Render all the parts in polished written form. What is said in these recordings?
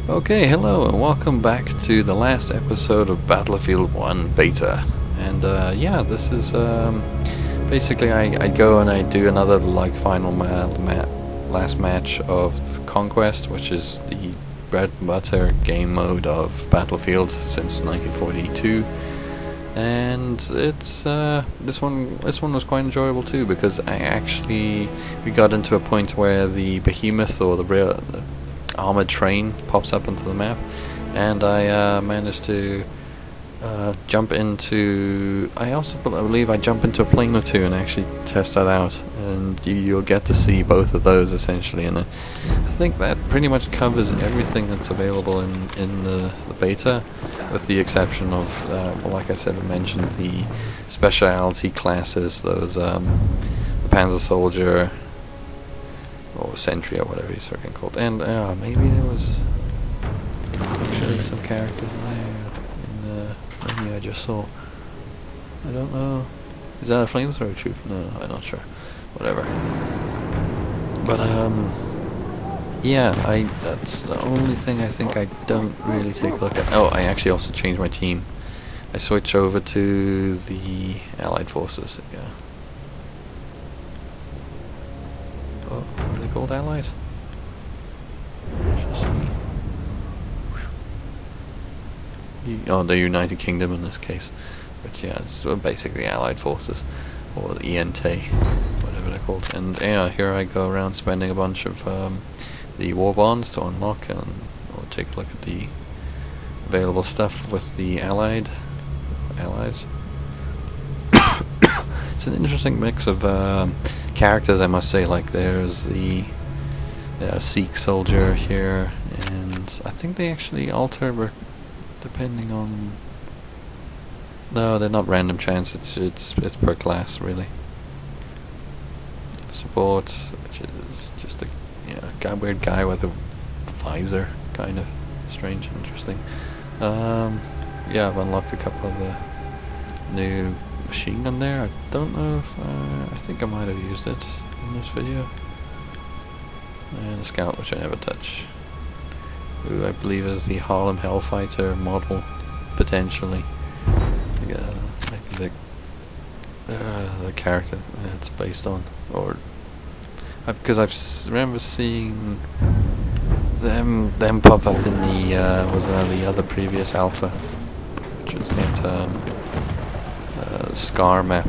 Okay, hello and welcome back to the last episode of Battlefield 1 Beta. And yeah, this is basically I go and I do another like final last match of Conquest, which is the bread and butter game mode of Battlefield since 1942. And it's this one was quite enjoyable too, because we got into a point where the behemoth or the armored train pops up onto the map, and I managed to jump into. I also believe I jump into a plane or two and actually test that out, and you'll get to see both of those essentially. And I think that pretty much covers everything that's available in the beta, with the exception of, like I said, I mentioned the specialty classes, those the Panzer Soldier, or Sentry, or whatever he's freaking called. And maybe there was actually some characters there in the menu I just saw. I don't know. Is that a flamethrower troop? No, I'm not sure. Whatever. But yeah, that's the only thing I think I don't really take a look at. Oh, I actually also changed my team. I switch over to the Allied Forces. Yeah. Oh, what are they called? Allies? Just me. Oh, the United Kingdom in this case. But yeah, it's basically Allied Forces, or the ENT, whatever they're called. And yeah, here I go around spending a bunch of the war bonds to unlock, and we'll take a look at the available stuff with the allies. It's an interesting mix of characters, I must say. Like, there's the Sikh soldier here, and I think they actually alter depending on. No, they're not random chance. It's per class, really. Support, which is just a weird guy with a visor, kind of strange and interesting. Yeah, I've unlocked a couple of the new machine gun there. I don't know if I think I might have used it in this video. And a scout, which I never touch. Who I believe is the Harlem Hellfighter model, potentially. Maybe the character it's based on, or because I remember seeing them pop up in the the other previous alpha, which was that Scar map,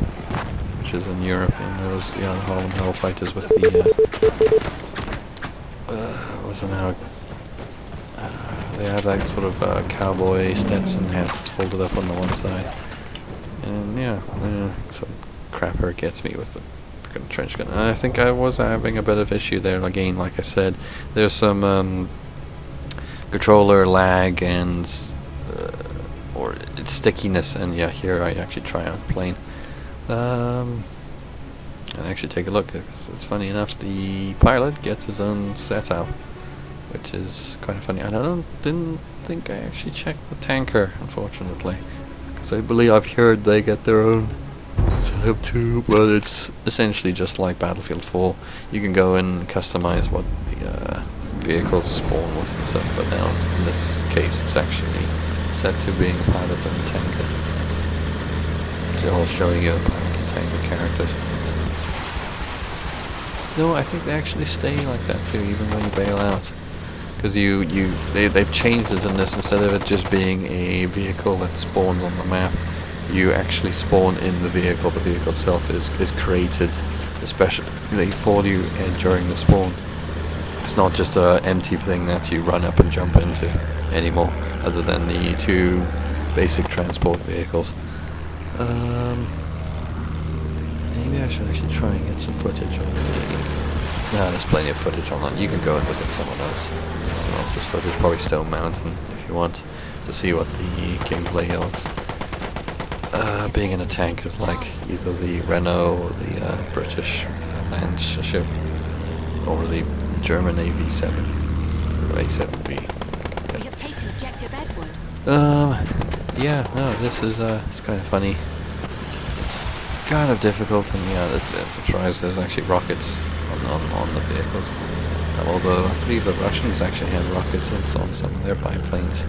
which is in Europe, and there was the Harlem Hellfighters with the they had that sort of cowboy Stetson hat that's folded up on the one side. And yeah, some crapper gets me with the freaking trench gun. And I think I was having a bit of issue there again. Like I said, there's some controller lag and or it's stickiness. And yeah, here I actually try on plane. And actually take a look. It's funny enough, the pilot gets his own setup, which is kind of funny. And I didn't think I actually checked the tanker, unfortunately, because I believe I've heard they get their own setup too. But it's essentially just like Battlefield 4. You can go and customize what the vehicles spawn with and stuff. But now in this case, it's actually set to being a pilot and a tanker. So I'll show you a pilot and tanker characters. No, I think they actually stay like that too, even when you bail out. Because they've changed it in this. Instead of it just being a vehicle that spawns on the map, you actually spawn in the vehicle. The vehicle itself is created especially for you during the spawn. It's not just an empty thing that you run up and jump into anymore, other than the two basic transport vehicles. Maybe I should actually try and get some footage on it. No, there's plenty of footage online. You can go and look at someone else's footage, probably Stone Mountain, if you want to see what the gameplay of being in a tank is like. Either the Renault or the British land ship, or the German AB7 or A7B. We have taken objective Edward. Yeah, no, this is it's kind of funny. Kind of difficult, and yeah, it's a surprise there's actually rockets on the vehicles. Although I believe the Russians actually had rockets on some of their biplanes,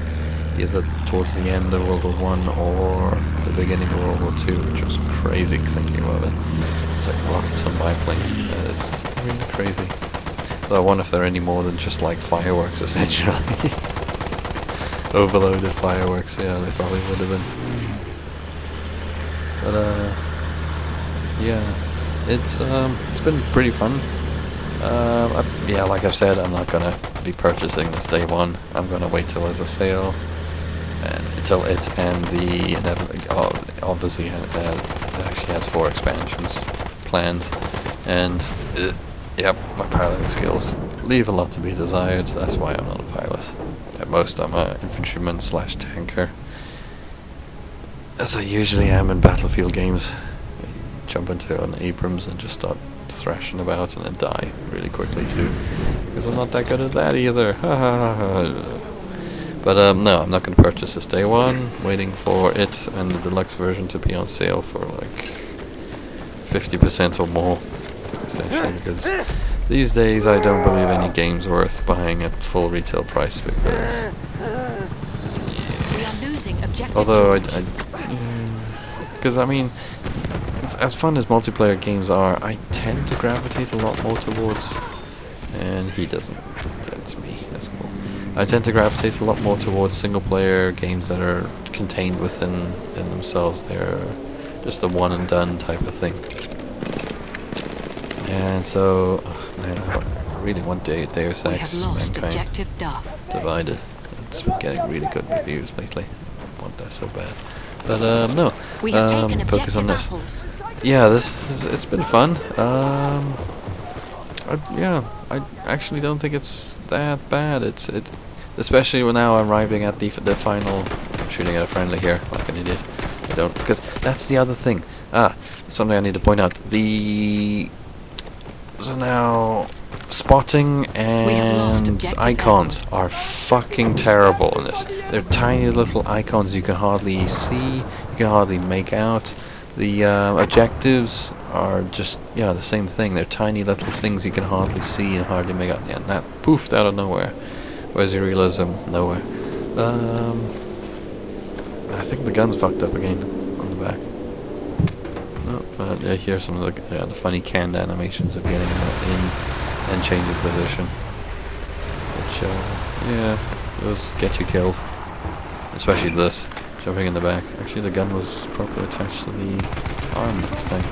either towards the end of World War One or the beginning of World War Two, which was crazy thinking about it. It's like rockets on biplanes. It's really crazy. Though I wonder if they're any more than just like fireworks, essentially. Overloaded fireworks, yeah, they probably would have been. But yeah, it's been pretty fun. Yeah, like I've said, I'm not gonna be purchasing this day one. I'm gonna wait till there's a sale, and until it and the obviously it actually has 4 expansions planned, and yep, my piloting skills leave a lot to be desired. That's why I'm not a pilot. At most, I'm a infantryman / tanker, as I usually am in Battlefield games. Jump into an Abrams and just start thrashing about and then die really quickly too, because I'm not that good at that either. But no, I'm not going to purchase this day one. Waiting for it and the deluxe version to be on sale for like 50% or more, essentially, because these days I don't believe any game's worth buying at full retail price, because We are losing objective. although because I mean, as fun as multiplayer games are, I tend to gravitate a lot more towards, and he doesn't, that's me, that's cool. I tend to gravitate a lot more towards single player games that are contained within themselves. They're just a one and done type of thing. And so, man, I really want Deus We have Ex lost Mankind objective Duff. Divided. It's been getting really good reviews lately. I want that so bad. But no, We have taken focus on objective this. apples. Yeah, it's been fun. I actually don't think it's that bad. Especially when now arriving at the final. I'm shooting at a friendly here, like an idiot. I don't, because that's the other thing. Something I need to point out. So now spotting and icons are fucking terrible in this. They're tiny little icons you can hardly see, you can hardly make out. The objectives are just, yeah, the same thing. They're tiny little things you can hardly see and hardly make out. Yeah, and that poofed out of nowhere. Where's your realism? Nowhere. I think the gun's fucked up again on the back. No, I hear some of the funny canned animations of getting in and changing position. Which, yeah, those get you killed. Especially this, jumping in the back. Actually, the gun was properly attached to the arm thing.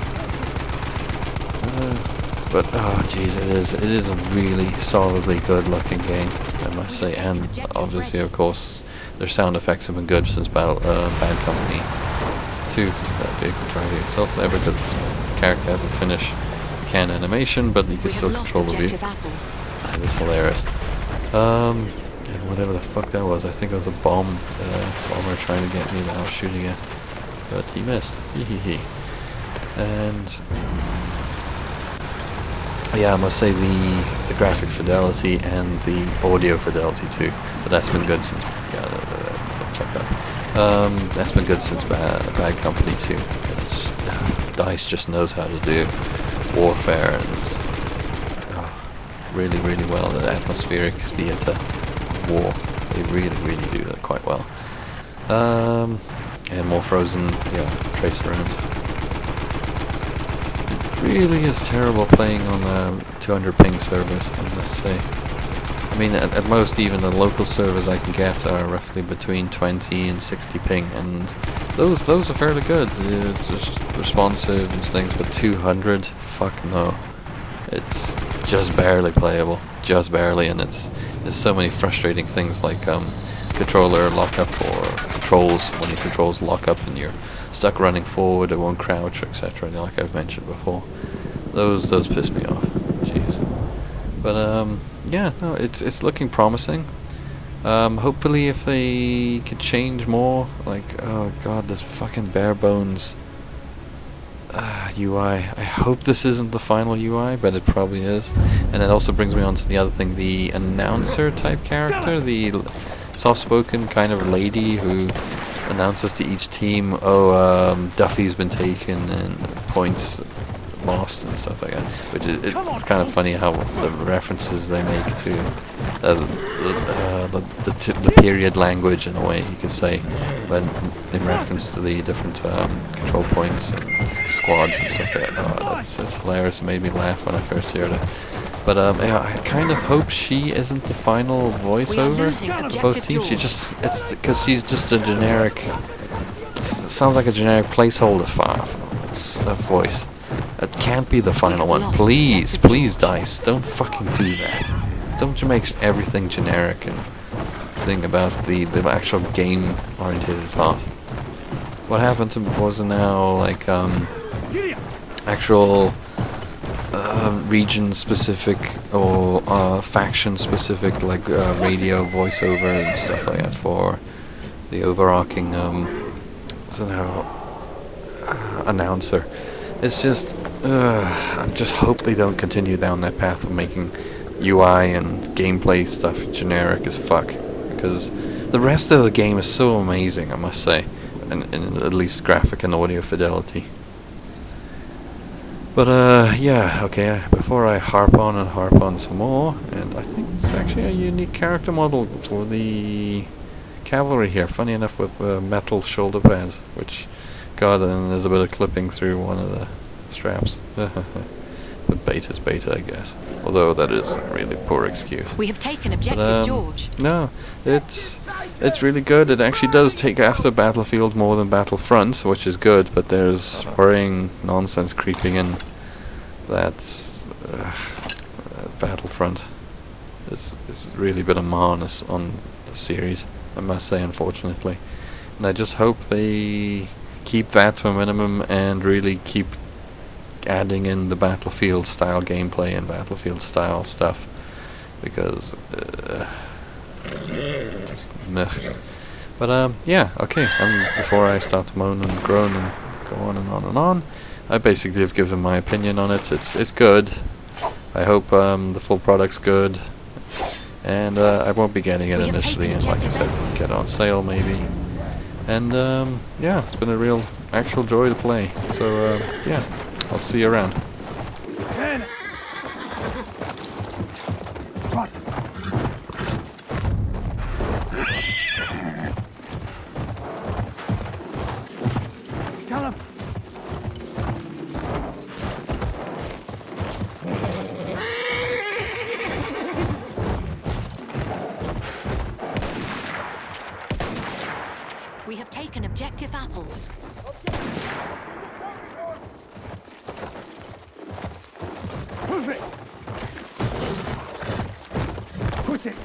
But oh jeez, it is a really solidly good looking game, I must say, and obviously, of course, their sound effects have been good since Bad Company 2. Vehicle driving itself there, because the character had to finish the canned animation, but you can still control the view. It was hilarious. And whatever the fuck that was, I think it was a bomber trying to get me that I was shooting at, but he missed. And yeah, I must say the graphic fidelity and the audio fidelity too, but that's been good since that's been good since Bad Company 2. It's DICE just knows how to do warfare, and really well. The atmospheric theatre of war, they really do that quite well. And more Frozen, trace around. Really is terrible playing on 200 ping servers, I must say. I mean, at most, even the local servers I can get are roughly between 20 and 60 ping, and those are fairly good. It's just responsive and things, but 200, fuck no. It's just barely playable, just barely, and there's so many frustrating things like controller lockup, or controls, when your controls lock up and you're stuck running forward, it won't crouch, etc. Like I've mentioned before. Those piss me off. Jeez. But yeah, no, it's looking promising. Hopefully, if they can change more, like, oh god, this fucking bare bones UI. I hope this isn't the final UI, but it probably is. And that also brings me on to the other thing, the announcer type character, the soft-spoken kind of lady who announces to each team, Duffy's been taken, and points lost and stuff like that. Which it's kind of funny how the references they make to the period language in a way you could say, but in reference to the different control points and squads and stuff like that. Oh, it's hilarious. It made me laugh when I first heard it. But yeah, I kind of hope she isn't the final voiceover for both teams. It's because she's just a generic. It sounds like a generic placeholder voice. It can't be the final one. Please, DICE, don't fucking do that. Don't you make everything generic and think about the actual game-oriented part. What happened to was now like actual region-specific or faction-specific like radio voiceover and stuff like that for the overarching announcer. It's just I just hope they don't continue down that path of making UI and gameplay stuff generic as fuck, because the rest of the game is so amazing, I must say, in at least graphic and audio fidelity. But yeah, okay, before I harp on some more, and I think it's actually a unique character model for the cavalry here, funny enough, with metal shoulder pads, which, god, and there's a bit of clipping through one of the straps. But beta's beta, I guess. Although that is a really poor excuse. We have taken objective George. No, it's really good. It actually does take after Battlefield more than Battlefront, which is good, but there's worrying nonsense creeping in that Battlefront is really been a menace on the series, I must say, unfortunately. And I just hope they keep that to a minimum and really keep adding in the Battlefield style gameplay and Battlefield style stuff, because just meh. But yeah, okay, before I start to moan and groan and go on and on and on, I basically have given my opinion on it. It's good. I hope the full product's good, and I won't be getting it initially, and like I said, get it on sale maybe. And yeah, it's been a real actual joy to play. So yeah, I'll see you around. We have taken objective apples. Move it! Push it!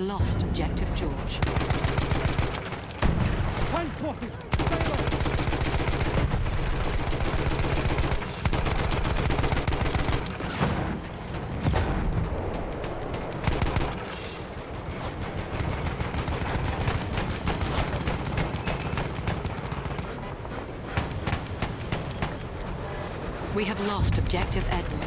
lost Objective George. Transported! Stay low! We have lost Objective Edward.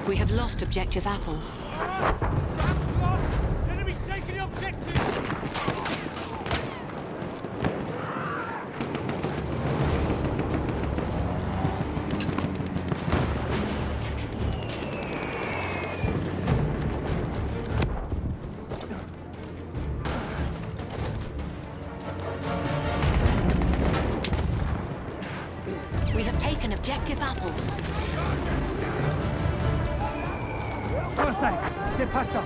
We have lost Objective Apples. That's lost! The enemy's taking the objective! We have taken Objective Apples. First aid! Get past up!